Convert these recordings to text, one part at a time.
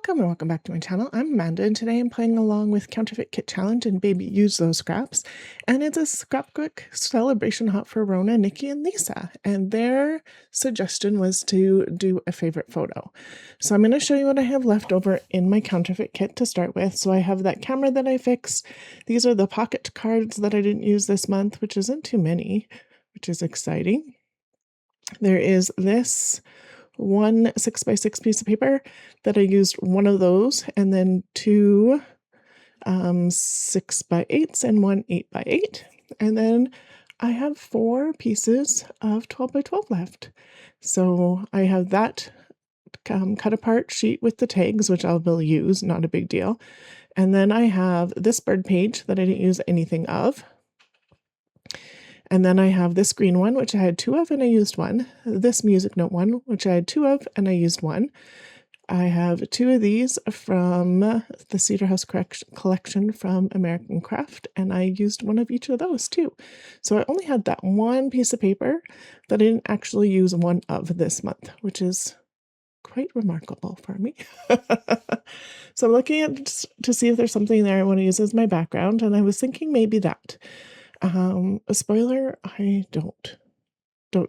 Welcome and welcome back to my channel. I'm Amanda and today I'm playing along with Counterfeit Kit Challenge and Baby Use Those Scraps. And it's a scrapbook celebration hop for Rona, Nikki, and Lisa. And their suggestion was to do a favorite photo. So I'm going to show you what I have left over in my Counterfeit kit to start with. So I have that camera that I fixed. These are the pocket cards that I didn't use this month, which isn't too many, which is exciting. There is this one 6x6 piece of paper that I used one of those, and then two 6x8s and one 8x8. And then I have 4 pieces of 12x12 left. So I have that cut apart sheet with the tags, which I will use, not a big deal. And then I have this bird page that I didn't use anything of. And then I have this green one, which I had 2 of and I used 1. This music note one, which I had 2 of and I used 1. I have 2 of these from the Cedar House collection from American Craft, and I used 1 of each of those too. So I only had that one piece of paper that I didn't actually use 1 of this month, which is quite remarkable for me. So I'm looking at to see if there's something there I want to use as my background, and I was thinking maybe that. A spoiler, I don't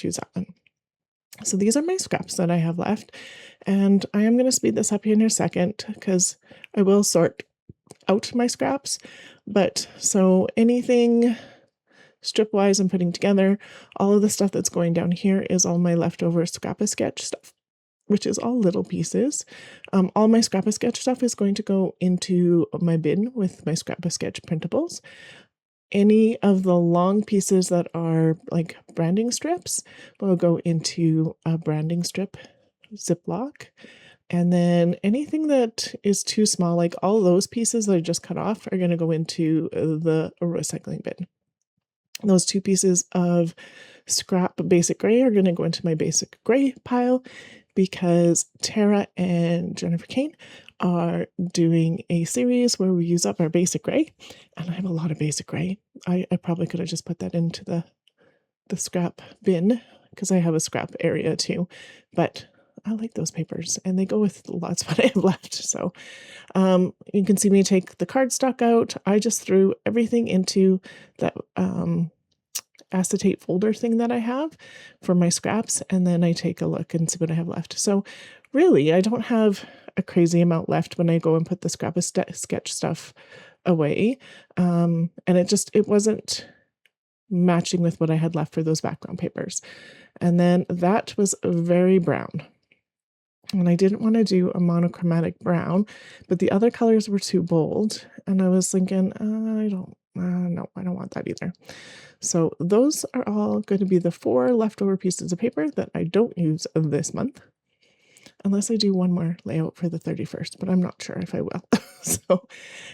use that one. So these are my scraps that I have left, and I am going to speed this up here in a second because I will sort out my scraps. But so anything strip-wise I'm putting together, all of the stuff that's going down here is all my leftover Scrap-A-Sketch stuff, which is all little pieces. All my Scrap-A-Sketch stuff is going to go into my bin with my Scrap-A-Sketch printables. Any of the long pieces that are like branding strips will go into a branding strip Ziploc. And then anything that is too small, like all those pieces that I just cut off, are going to go into the recycling bin. Those 2 pieces of scrap basic gray are going to go into my basic gray pile because Tara and Jennifer Kane are doing a series where we use up our basic gray, and I have a lot of basic gray. I probably could have just put that into the scrap bin because I have a scrap area too, but I like those papers and they go with lots of what I have left. So you can see me take the cardstock out. I just threw everything into that acetate folder thing that I have for my scraps, and then I take a look and see what I have left. So really, I don't have a crazy amount left when I go and put the Scrap-A-Sketch stuff away. And it wasn't matching with what I had left for those background papers. And then that was very brown. And I didn't want to do a monochromatic brown, but the other colors were too bold. And I was thinking, no, I don't want that either. So those are all going to be the 4 leftover pieces of paper that I don't use this month, unless I do one more layout for the 31st, but I'm not sure if I will. So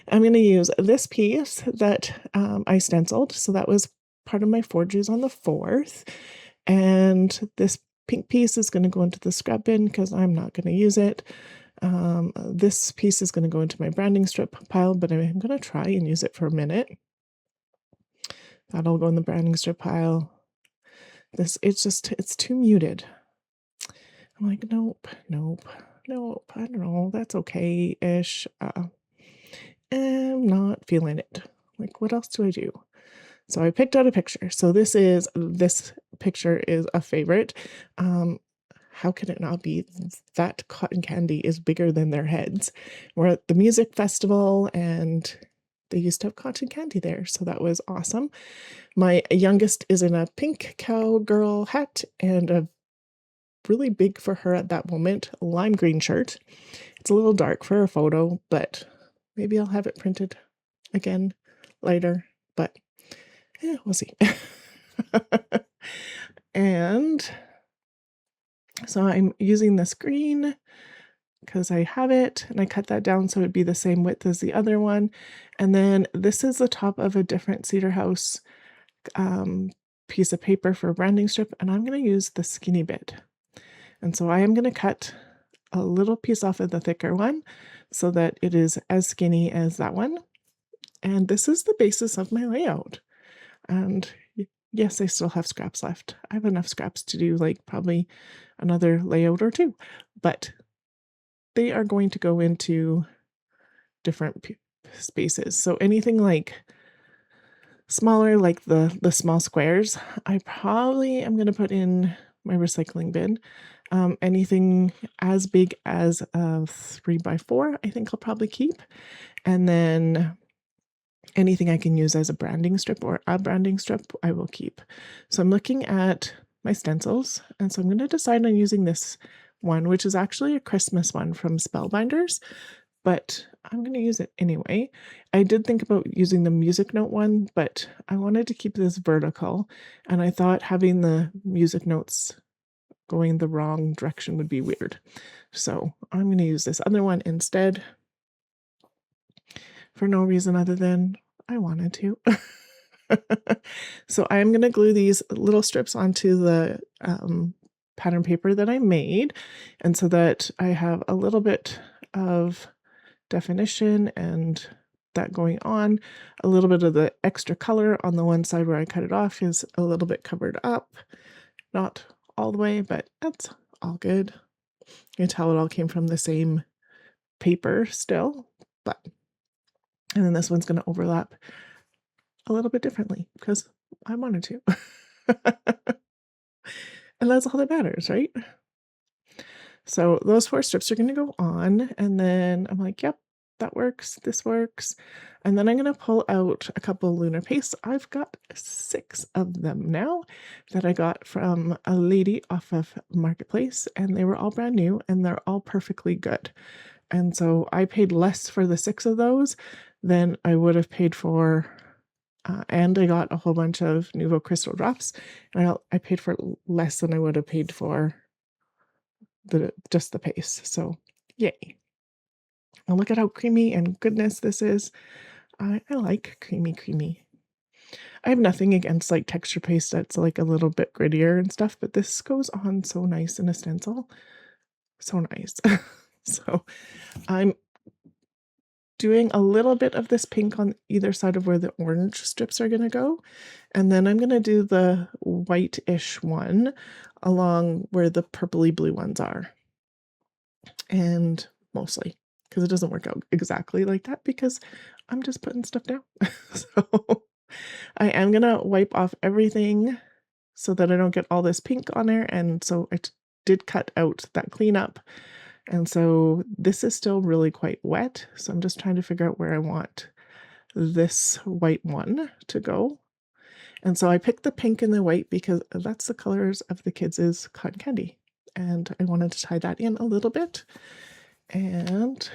I'm going to use this piece that I stenciled. So that was part of my forges on the 4th. And this pink piece is going to go into the scrap bin because I'm not going to use it. This piece is going to go into my branding strip pile, but I'm going to try and use it for a minute. That'll go in the branding strip pile. It's too muted. I'm like, nope, I don't know, that's okay-ish. I'm not feeling it. Like, what else do I do? So I picked out a picture. So this picture is a favorite. How can it not be? That cotton candy is bigger than their heads. We're at the music festival and they used to have cotton candy there, so that was awesome. My youngest is in a pink cowgirl hat and a really big for her at that moment lime green shirt. It's a little dark for a photo, but maybe I'll have it printed again later, but yeah, we'll see. And so I'm using this green because I have it, and I cut that down so it'd be the same width as the other one. And then this is the top of a different Cedar House piece of paper for a branding strip, and I'm going to use the skinny bit. And so I am going to cut a little piece off of the thicker one so that it is as skinny as that one. And this is the basis of my layout. And yes, I still have scraps left. I have enough scraps to do like probably another layout or 2, but they are going to go into different spaces. So anything like smaller, like the small squares, I probably am going to put in my recycling bin. Anything as big as a 3x4, I think I'll probably keep. And then anything I can use as a branding strip or a branding strip, I will keep. So I'm looking at my stencils, and so I'm going to decide on using this one, which is actually a Christmas one from Spellbinders, but I'm going to use it anyway. I did think about using the music note one, but I wanted to keep this vertical, and I thought having the music notes going the wrong direction would be weird. So I'm going to use this other one instead for no reason other than I wanted to. So I'm going to glue these little strips onto the pattern paper that I made, and so that I have a little bit of definition and that going on. A little bit of the extra color on the one side where I cut it off is a little bit covered up. Not all the way, but that's all good. You can tell it all came from the same paper still, but and then this one's going to overlap a little bit differently because I wanted to. And that's all that matters, right? So those 4 strips are going to go on, and then I'm like, yep, that works, this works. And then I'm going to pull out a couple lunar pastes. I've got 6 of them now that I got from a lady off of Marketplace, and they were all brand new and they're all perfectly good. And so I paid less for the 6 of those than I would have paid for, and I got a whole bunch of Nuvo crystal drops, and I paid for less than I would have paid for just the paste. So yay. And look at how creamy and goodness this is. I like creamy. I have nothing against like texture paste that's like a little bit grittier and stuff, but this goes on so nice in a stencil. So nice. So I'm doing a little bit of this pink on either side of where the orange strips are going to go. And then I'm going to do the white-ish one along where the purpley blue ones are. And mostly, because it doesn't work out exactly like that because I'm just putting stuff down. So I am going to wipe off everything so that I don't get all this pink on there. And so I did cut out that cleanup. And so this is still really quite wet. So I'm just trying to figure out where I want this white one to go. And so I picked the pink and the white because that's the colors of the kids' cotton candy. And I wanted to tie that in a little bit. And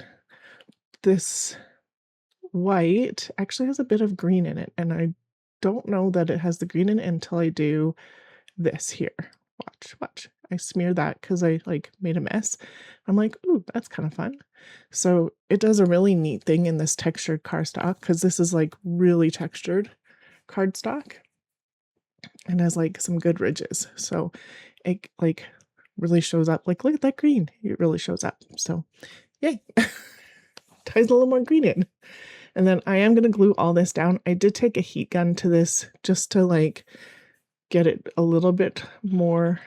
this white actually has a bit of green in it. And I don't know that it has the green in it until I do this here. Watch. I smear that because I like made a mess. I'm like, ooh, that's kind of fun. So it does a really neat thing in this textured cardstock because this is like really textured cardstock and has like some good ridges. So it like really shows up. Like, look at that green. It really shows up. So yay. Ties a little more green in. And then I am going to glue all this down. I did take a heat gun to this just to like get it a little bit more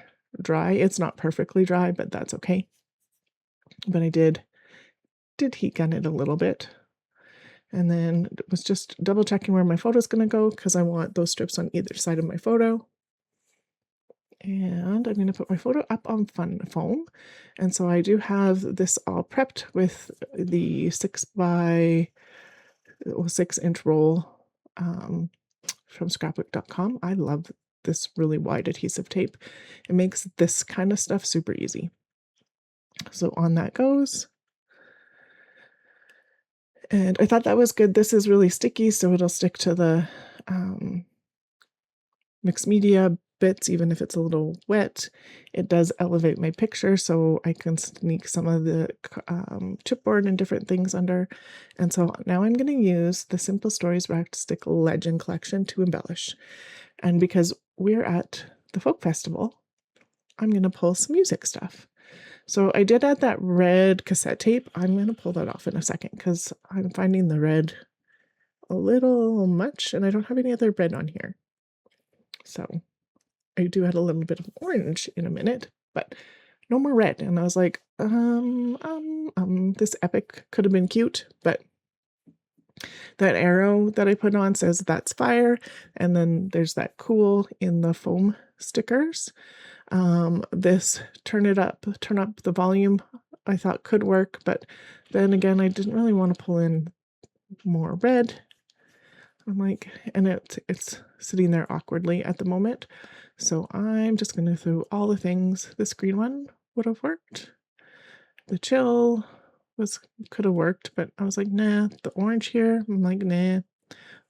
dry. It's not perfectly dry, but that's okay. But I did heat gun it a little bit. And then was just double checking where my photo is going to go because I want those strips on either side of my photo. And I'm going to put my photo up on fun foam. And so I do have this all prepped with the 6x6 inch roll from scrapbook.com. I love this really wide adhesive tape. It makes this kind of stuff super easy. So on that goes. And I thought that was good. This is really sticky, so it'll stick to the mixed media bits, even if it's a little wet. It does elevate my picture, so I can sneak some of the chipboard and different things under. And so now I'm going to use the Simple Stories Wrapped Stick Legend Collection to embellish. And because we're at the folk festival, I'm going to pull some music stuff. So I did add that red cassette tape. I'm going to pull that off in a second because I'm finding the red a little much and I don't have any other red on here. So I do add a little bit of orange in a minute, but no more red. And I was like, this epic could have been cute, but that arrow that I put on says that's fire. And then there's that cool in the foam stickers. This turn up the volume, I thought could work, but then again, I didn't really want to pull in more red. I'm like, and it's sitting there awkwardly at the moment. So I'm just going to throw all the things. This green one would have worked. The chill could have worked, but I was like, nah. The orange here, I'm like, nah.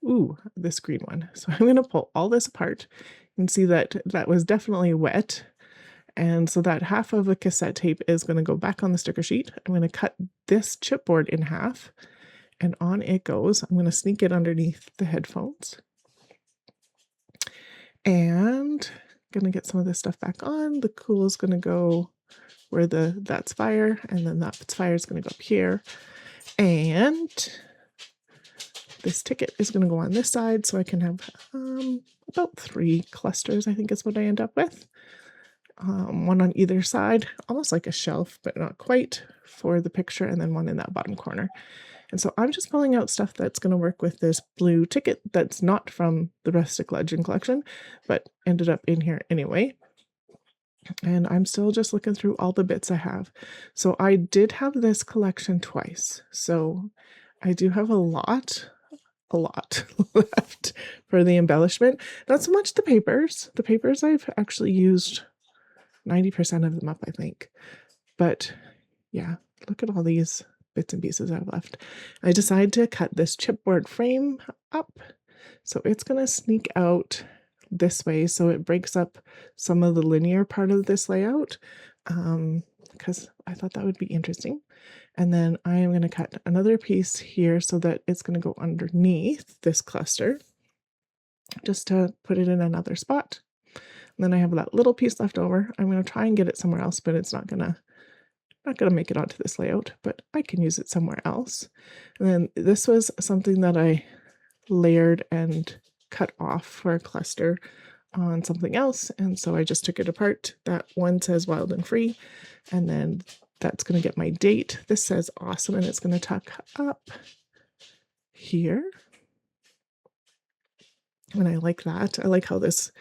Ooh, this green one. So I'm going to pull all this apart and see that that was definitely wet. And so that half of the cassette tape is going to go back on the sticker sheet. I'm going to cut this chipboard in half, and on it goes. I'm going to sneak it underneath the headphones. And going to get some of this stuff back on. The cool is going to go where that's fire, and then that's fire is going to go up here. And this ticket is going to go on this side, so I can have about 3 clusters, I think is what I end up with. One on either side, almost like a shelf, but not quite, for the picture, and then one in that bottom corner. And so I'm just pulling out stuff that's going to work with this blue ticket that's not from the Rustic Legend collection, but ended up in here anyway. And I'm still just looking through all the bits I have. So I did have this collection twice. So I do have a lot left for the embellishment. Not so much the papers. The papers I've actually used 90% of them up, I think. But yeah, look at all these bits and pieces I've left. I decided to cut this chipboard frame up. So it's going to sneak out this way, so it breaks up some of the linear part of this layout, because I thought that would be interesting. And then I am going to cut another piece here so that it's going to go underneath this cluster, just to put it in another spot. And then I have that little piece left over. I'm going to try and get it somewhere else, but it's not gonna make it onto this layout, but I can use it somewhere else. And then this was something that I layered and cut off for a cluster on something else, and so I just took it apart. That one says wild and free, and then that's going to get my date. This says awesome, and it's going to tuck up here, and I like that. I like how this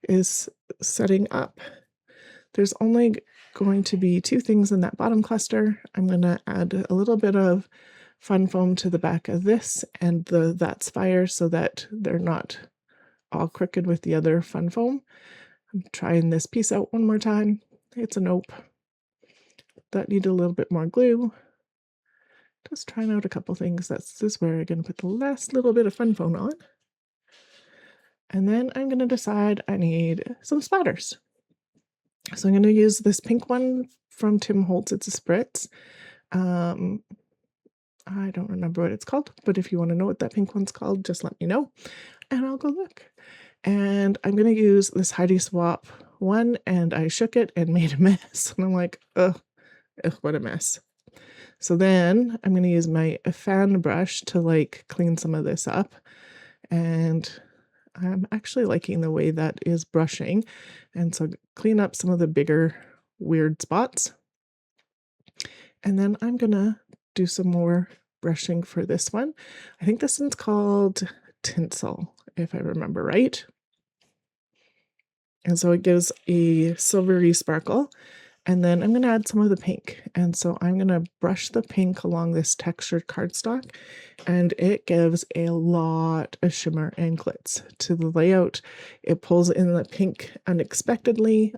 is setting up. There's only going to be 2 things in that bottom cluster. I'm going to add a little bit of fun foam to the back of this and that's fire, so that they're not all crooked with the other fun foam. I'm trying this piece out one more time. It's a nope. That needed a little bit more glue. Just trying out a couple things. This is where I'm going to put the last little bit of fun foam on. And then I'm going to decide I need some splatters. So I'm going to use this pink one from Tim Holtz. It's a spritz. I don't remember what it's called, but if you want to know what that pink one's called, just let me know and I'll go look. And I'm going to use this Heidi Swap one, and I shook it and made a mess. And I'm like, ugh, what a mess. So then I'm going to use my fan brush to like clean some of this up. And I'm actually liking the way that is brushing. And so clean up some of the bigger weird spots. And then I'm going to do some more brushing for this one. I think this one's called Tinsel, if I remember right. And so it gives a silvery sparkle. And then I'm going to add some of the pink. And so I'm going to brush the pink along this textured cardstock, and it gives a lot of shimmer and glitz to the layout. It pulls in the pink unexpectedly,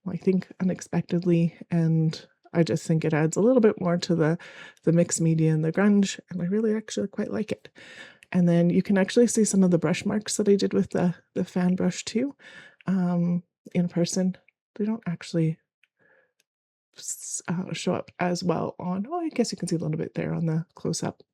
I think unexpectedly, and I just think it adds a little bit more to the mixed media and the grunge, and I really actually quite like it. And then you can actually see some of the brush marks that I did with the fan brush too. In person, they don't actually show up as well on, oh, I guess you can see a little bit there on the close-up.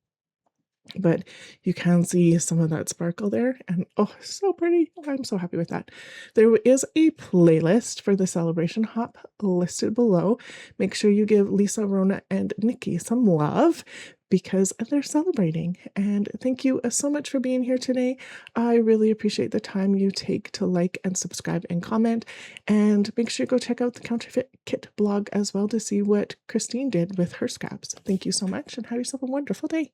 but you can see some of that sparkle there, and oh, so pretty. I'm so happy with that. There is a playlist for the celebration hop listed below. Make sure you give Lisa, Rona, and Nikki some love because they're celebrating. And thank you so much for being here today. I really appreciate the time you take to like and subscribe and comment. And make sure you go check out the Counterfeit Kit blog as well to see what Christine did with her scraps. Thank you so much and have yourself a wonderful day.